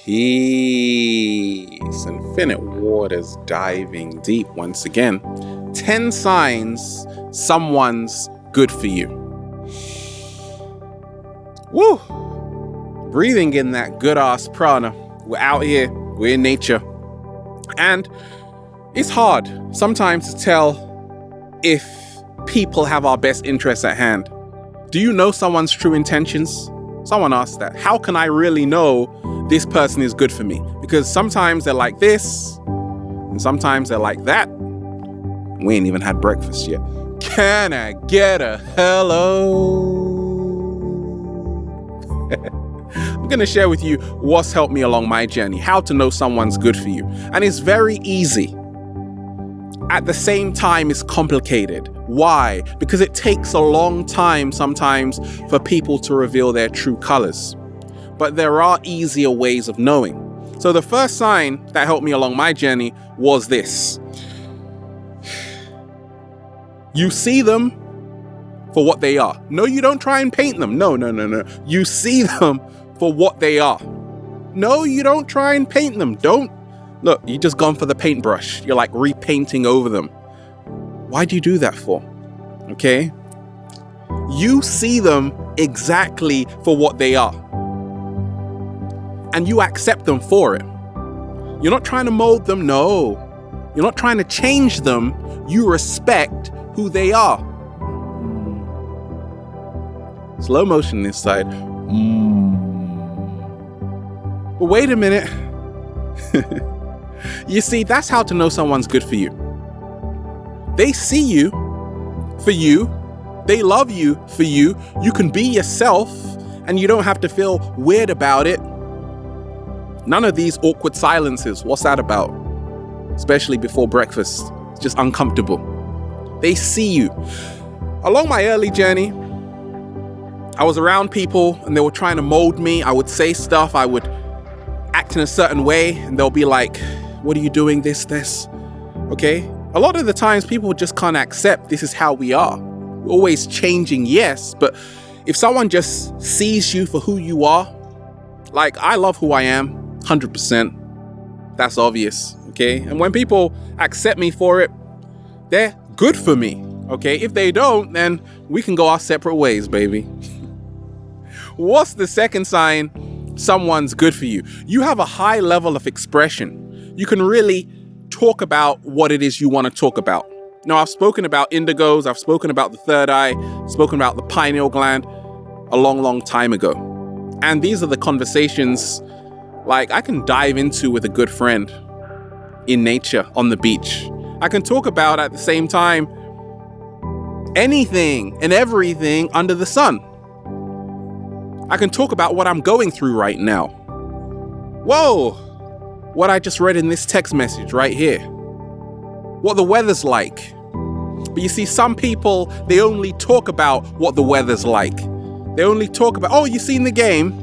Peace. Infinite waters diving deep once again. 10 signs someone's good for you. Woo! Breathing in that good ass prana. We're out here, we're in nature. And it's hard sometimes to tell if people have our best interests at hand. Do you know someone's true intentions? Someone asked that. How can I really know this person is good for me? Because sometimes they're like this, and sometimes they're like that. We ain't even had breakfast yet. Can I get a hello? I'm going to share with you what's helped me along my journey, how to know someone's good for you. And it's very easy. At the same time, it's complicated. Why? Because it takes a long time sometimes for people to reveal their true colors. But there are easier ways of knowing. So the first sign that helped me along my journey was this. You see them for what they are. No, you don't try and paint them. No. You see them for what they are. No, you don't try and paint them. Don't. Look, you just gone for the paintbrush. You're like repainting over them. Why do you do that for? Okay? You see them exactly for what they are. And you accept them for it. You're not trying to mold them. No. You're not trying to change them. You respect who they are. Slow motion this side. But wait a minute. You see, that's how to know someone's good for you. They see you for you. They love you for you. You can be yourself and you don't have to feel weird about it. None of these awkward silences. What's that about? Especially before breakfast. It's just uncomfortable. They see you. Along my early journey, I was around people and they were trying to mold me. I would say stuff. I would act in a certain way and they'll be like, what are you doing? This. Okay? A lot of the times people just can't accept this is how we are. We're always changing, yes, but if someone just sees you for who you are, like I love who I am, 100%. That's obvious, okay? And when people accept me for it, they're good for me, okay? If they don't, then we can go our separate ways, baby. What's the second sign someone's good for you? You have a high level of expression. You can really talk about what it is you want to talk about. Now, I've spoken about indigos, I've spoken about the third eye, spoken about the pineal gland a long time ago. And these are the conversations like I can dive into with a good friend in nature on the beach. I can talk about at the same time anything and everything under the sun. I can talk about what I'm going through right now. Whoa! What I just read in this text message right here. What the weather's like. But you see, some people, they only talk about what the weather's like. They only talk about, oh, you seen the game?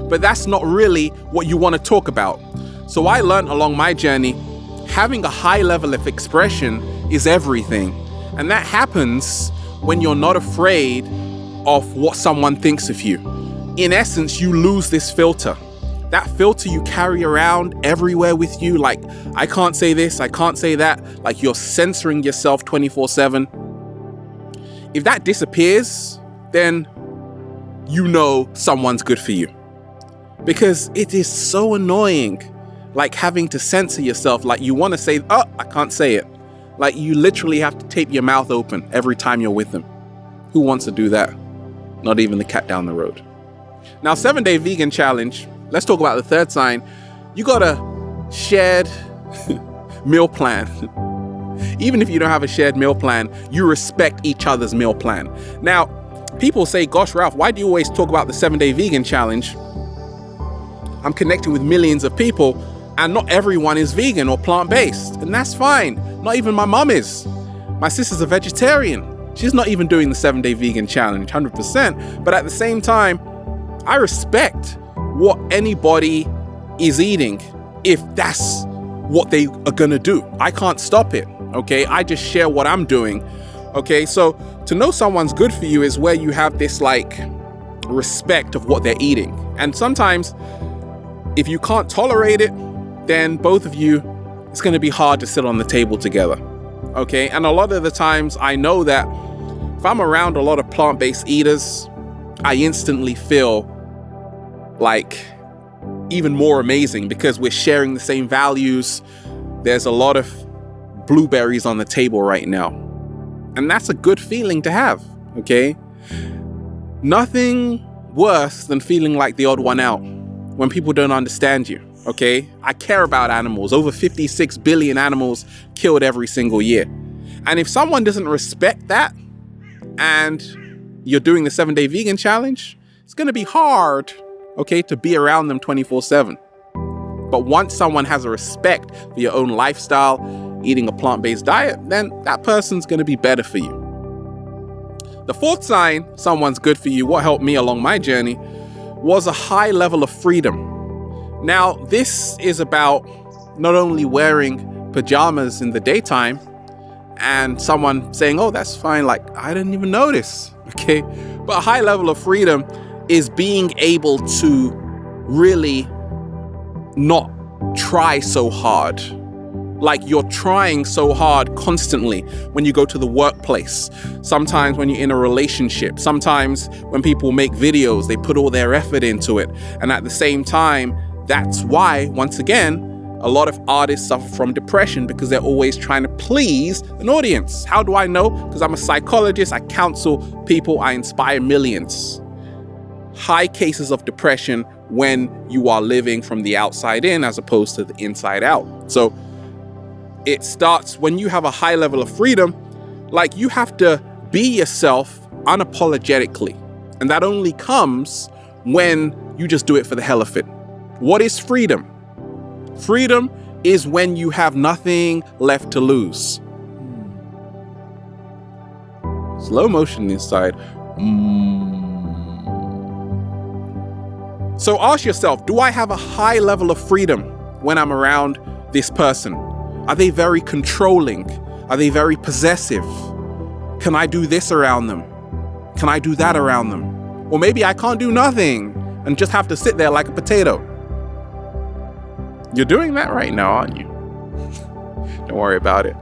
But that's not really what you want to talk about. So I learned along my journey, having a high level of expression is everything. And that happens when you're not afraid of what someone thinks of you. In essence, you lose this filter. That filter you carry around everywhere with you, like, I can't say this, I can't say that, like you're censoring yourself 24/7. If that disappears, then you know someone's good for you. Because it is so annoying, like having to censor yourself, like you want to say, oh, I can't say it. Like you literally have to tape your mouth open every time you're with them. Who wants to do that? Not even the cat down the road. Now, 7-day vegan challenge. Let's talk about the third sign. You got a shared meal plan. Even if you don't have a shared meal plan, you respect each other's meal plan. Now, people say, gosh, Ralph, why do you always talk about the 7-day vegan challenge? I'm connecting with millions of people and not everyone is vegan or plant-based. And that's fine. Not even my mom is. My sister's a vegetarian. She's not even doing the 7-day vegan challenge, 100%. But at the same time, I respect what anybody is eating if that's what they are gonna do. I can't stop it, okay? I just share what I'm doing, okay? So to know someone's good for you is where you have this like respect of what they're eating. And sometimes if you can't tolerate it, then both of you, it's going to be hard to sit on the table together. Okay. And a lot of the times I know that if I'm around a lot of plant-based eaters, I instantly feel like even more amazing because we're sharing the same values. There's a lot of blueberries on the table right now. And that's a good feeling to have. Okay. Nothing worse than feeling like the odd one out when people don't understand you. Okay. I care about animals. Over 56 billion animals killed every single year. And if someone doesn't respect that and you're doing the 7-day vegan challenge, it's going to be hard, okay, to be around them 24/7. But once someone has a respect for your own lifestyle, eating a plant-based diet, then that person's going to be better for you. The fourth sign someone's good for you, what helped me along my journey, was a high level of freedom. Now, this is about not only wearing pajamas in the daytime and someone saying, oh, that's fine, like, I didn't even notice, okay? But a high level of freedom is being able to really not try so hard. Like you're trying so hard constantly when you go to the workplace. Sometimes when you're in a relationship. Sometimes when people make videos, they put all their effort into it. And at the same time, that's why, once again, a lot of artists suffer from depression because they're always trying to please an audience. How do I know? Because I'm a psychologist. I counsel people. I inspire millions. High cases of depression when you are living from the outside in as opposed to the inside out. So it starts when you have a high level of freedom, like you have to be yourself unapologetically. And that only comes when you just do it for the hell of it. What is freedom? Freedom is when you have nothing left to lose. Slow motion inside. So ask yourself, do I have a high level of freedom when I'm around this person? Are they very controlling? Are they very possessive? Can I do this around them? Can I do that around them? Or maybe I can't do nothing and just have to sit there like a potato. You're doing that right now, aren't you? Don't worry about it.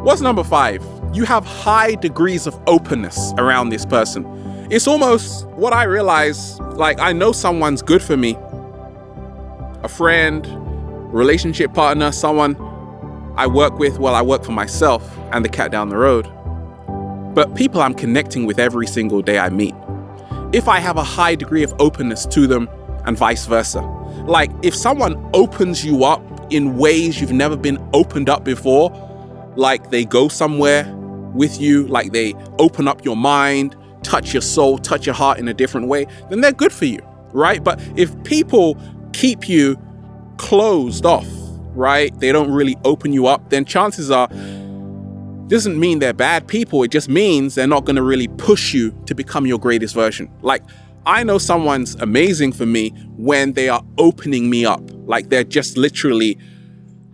What's number 5? You have high degrees of openness around this person. It's almost what I realize, like I know someone's good for me. A friend, relationship partner, someone I work with, well, I work for myself and the cat down the road. But people I'm connecting with every single day I meet. If I have a high degree of openness to them and vice versa. Like if someone opens you up in ways you've never been opened up before, like they go somewhere with you, like they open up your mind, touch your soul, touch your heart in a different way, then they're good for you, right? But if people keep you closed off, right? They don't really open you up, then chances are, doesn't mean they're bad people. It just means they're not going to really push you to become your greatest version. Like I know someone's amazing for me when they are opening me up. Like they're just literally,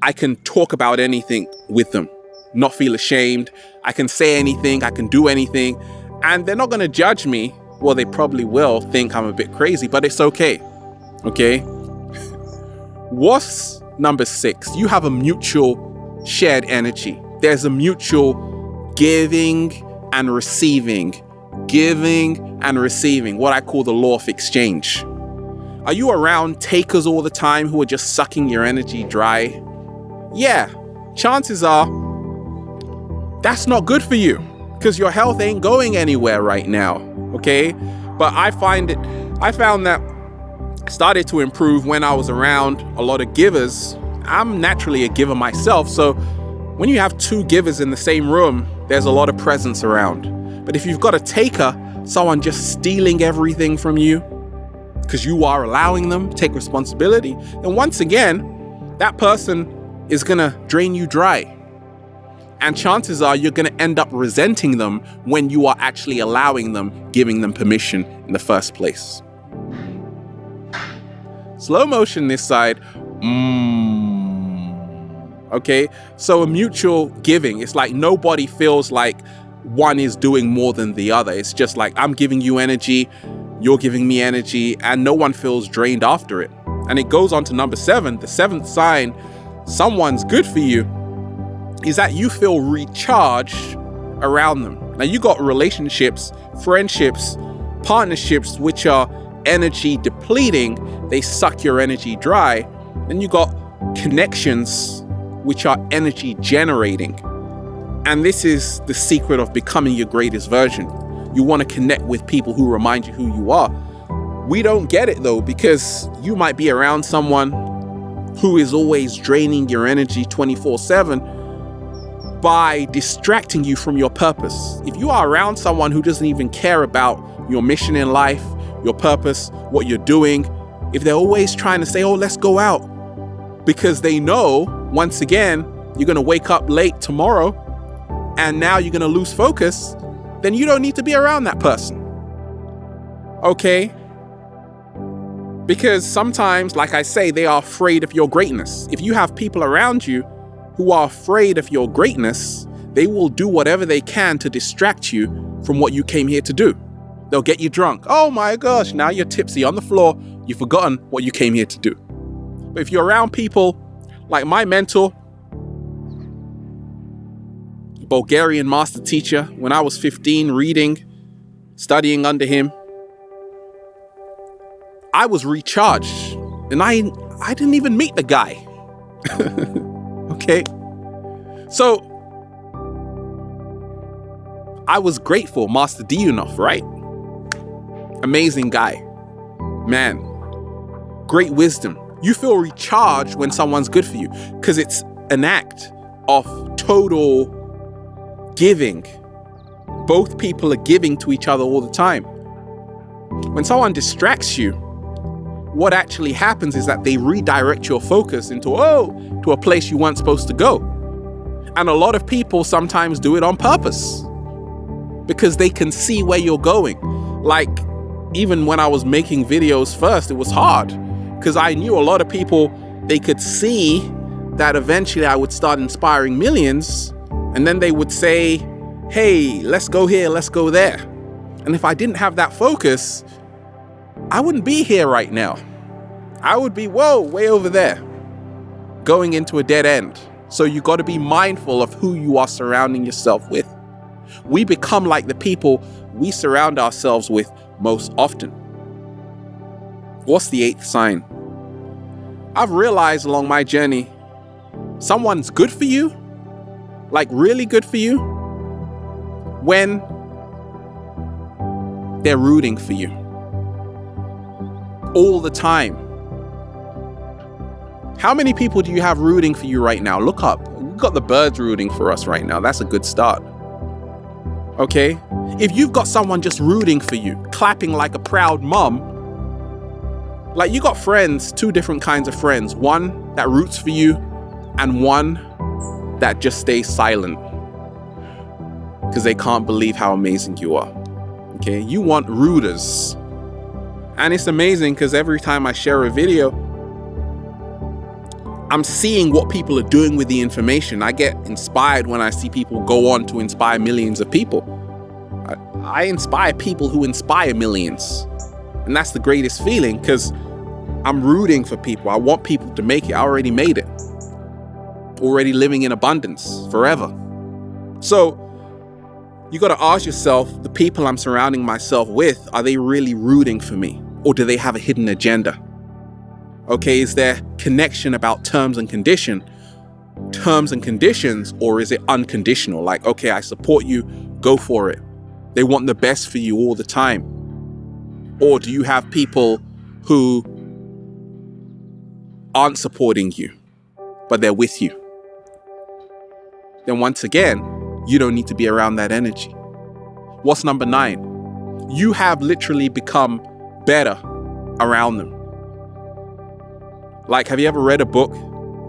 I can talk about anything with them, not feel ashamed. I can say anything, I can do anything, and they're not going to judge me. Well, they probably will think I'm a bit crazy, but it's okay. Okay. What's number 6? You have a mutual shared energy. There's a mutual giving and receiving. Giving and receiving, what I call the law of exchange. Are you around takers all the time who are just sucking your energy dry? Yeah, chances are that's not good for you because your health ain't going anywhere right now, okay? But I found that started to improve when I was around a lot of givers. I'm naturally a giver myself, so when you have 2 givers in the same room, there's a lot of presence around. But if you've got a taker, someone just stealing everything from you because you are allowing them to take responsibility, then once again, that person is going to drain you dry. And chances are you're going to end up resenting them when you are actually allowing them, giving them permission in the first place. Slow motion this side. Okay, so a mutual giving. It's like nobody feels like one is doing more than the other. It's just like I'm giving you energy, you're giving me energy, and no one feels drained after it. And it goes on to number 7. The 7th sign someone's good for you is that you feel recharged around them. Now, you got relationships, friendships, partnerships, which are energy depleting. They suck your energy dry. Then you got connections, which are energy generating. And this is the secret of becoming your greatest version. You want to connect with people who remind you who you are. We don't get it though, because you might be around someone who is always draining your energy 24/7 by distracting you from your purpose. If you are around someone who doesn't even care about your mission in life, your purpose, what you're doing, if they're always trying to say, oh, let's go out, because they know, once again, you're going to wake up late tomorrow and now you're going to lose focus, then you don't need to be around that person. Okay? Because sometimes, like I say, they are afraid of your greatness. If you have people around you who are afraid of your greatness, they will do whatever they can to distract you from what you came here to do. They'll get you drunk. Oh my gosh, now you're tipsy on the floor. You've forgotten what you came here to do. But if you're around people like my mentor, Bulgarian master teacher, when I was 15, reading, studying under him, I was recharged. And I didn't even meet the guy. Okay? So, I was grateful, Master Diyunov, right? Amazing guy. Man, great wisdom. You feel recharged when someone's good for you because it's an act of total giving. Both people are giving to each other all the time. When someone distracts you, what actually happens is that they redirect your focus into a place you weren't supposed to go. And a lot of people sometimes do it on purpose because they can see where you're going. Like, even when I was making videos first, it was hard because I knew a lot of people, they could see that eventually I would start inspiring millions, and then they would say, hey, let's go here, let's go there. And if I didn't have that focus, I wouldn't be here right now. I would be, way over there, going into a dead end. So you got to be mindful of who you are surrounding yourself with. We become like the people we surround ourselves with most often. What's the 8th sign? I've realized along my journey, someone's good for you, like really good for you, when they're rooting for you all the time. How many people do you have rooting for you right now? Look up. We've got the birds rooting for us right now. That's a good start. Okay? If you've got someone just rooting for you, clapping like a proud mom, like you got friends, 2 different kinds of friends. One that roots for you and one that just stays silent because they can't believe how amazing you are. Okay? You want rooters. And it's amazing because every time I share a video, I'm seeing what people are doing with the information. I get inspired when I see people go on to inspire millions of people. I inspire people who inspire millions. And that's the greatest feeling because I'm rooting for people. I want people to make it. I already made it. Already living in abundance forever. So you got to ask yourself, the people I'm surrounding myself with, are they really rooting for me? Or do they have a hidden agenda? Okay, is there connection about terms and conditions, or is it unconditional? Like, okay, I support you, go for it. They want the best for you all the time. Or do you have people who aren't supporting you, but they're with you? Then once again, you don't need to be around that energy. What's number 9? You have literally become better around them. Like, have you ever read a book,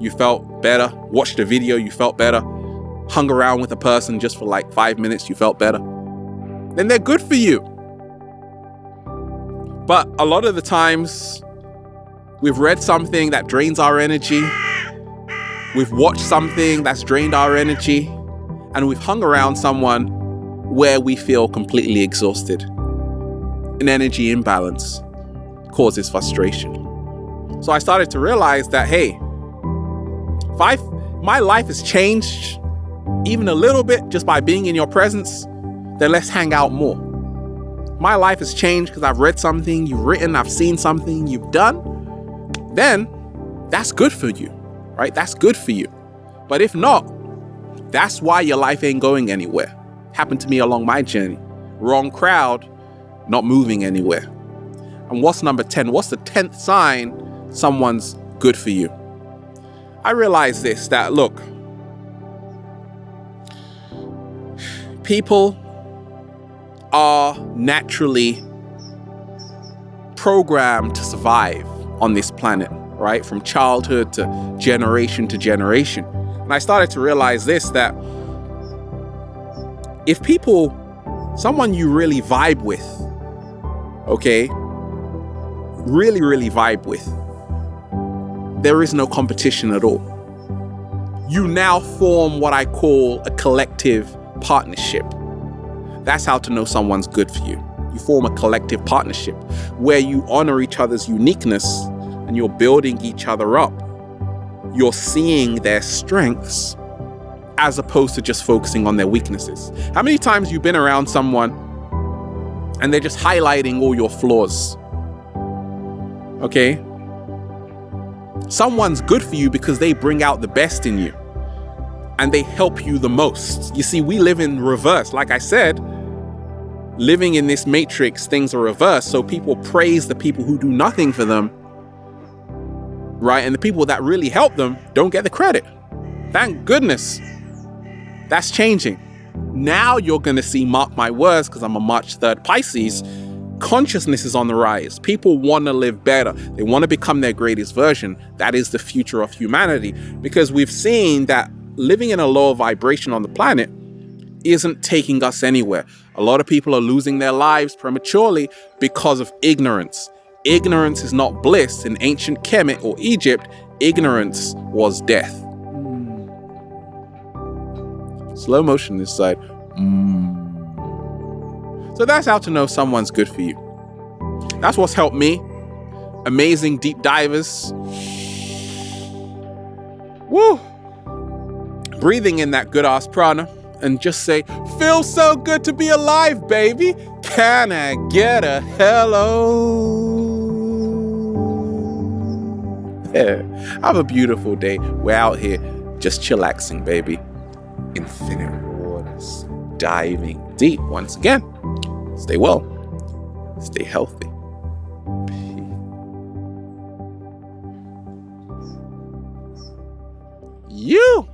you felt better, watched a video, you felt better, hung around with a person just for like 5 minutes, you felt better? Then they're good for you. But a lot of the times, we've read something that drains our energy, we've watched something that's drained our energy, and we've hung around someone where we feel completely exhausted. An energy imbalance causes frustration. So I started to realize that, hey, if my life has changed even a little bit just by being in your presence, then let's hang out more. My life has changed because I've read something you've written, I've seen something you've done, then that's good for you, right? That's good for you. But if not, that's why your life ain't going anywhere. Happened to me along my journey. Wrong crowd, not moving anywhere. And what's number 10? What's the 10th sign someone's good for you? I realize this, that look, people are naturally programmed to survive on this planet, right? From childhood to generation. And I started to realize this, that if someone you really vibe with, okay, really vibe with, there is no competition at all. You now form what I call a collective partnership. That's how to know someone's good for you. You form a collective partnership where you honor each other's uniqueness and you're building each other up. You're seeing their strengths as opposed to just focusing on their weaknesses. How many times you've been around someone and they're just highlighting all your flaws? Okay? Someone's good for you because they bring out the best in you and they help you the most. You see, we live in reverse. Like I said, living in this matrix, things are reversed. So people praise the people who do nothing for them, right? And the people that really help them don't get the credit. Thank goodness. That's changing. Now you're going to see, mark my words, because I'm a March 3rd Pisces, consciousness is on the rise. People want to live better. They want to become their greatest version. That is the future of humanity, because we've seen that living in a lower vibration on the planet isn't taking us anywhere. A lot of people are losing their lives prematurely because of ignorance. Ignorance is not bliss. In ancient Kemet or Egypt, ignorance was death. Slow motion this side. So that's how to know someone's good for you. That's what's helped me. Amazing deep divers. Woo! Breathing in that good ass prana and just say, feels so good to be alive, baby. Can I get a hello? Yeah. Have a beautiful day. We're out here just chillaxing, baby. Infinite waters, diving deep. Once again, stay well, stay healthy. You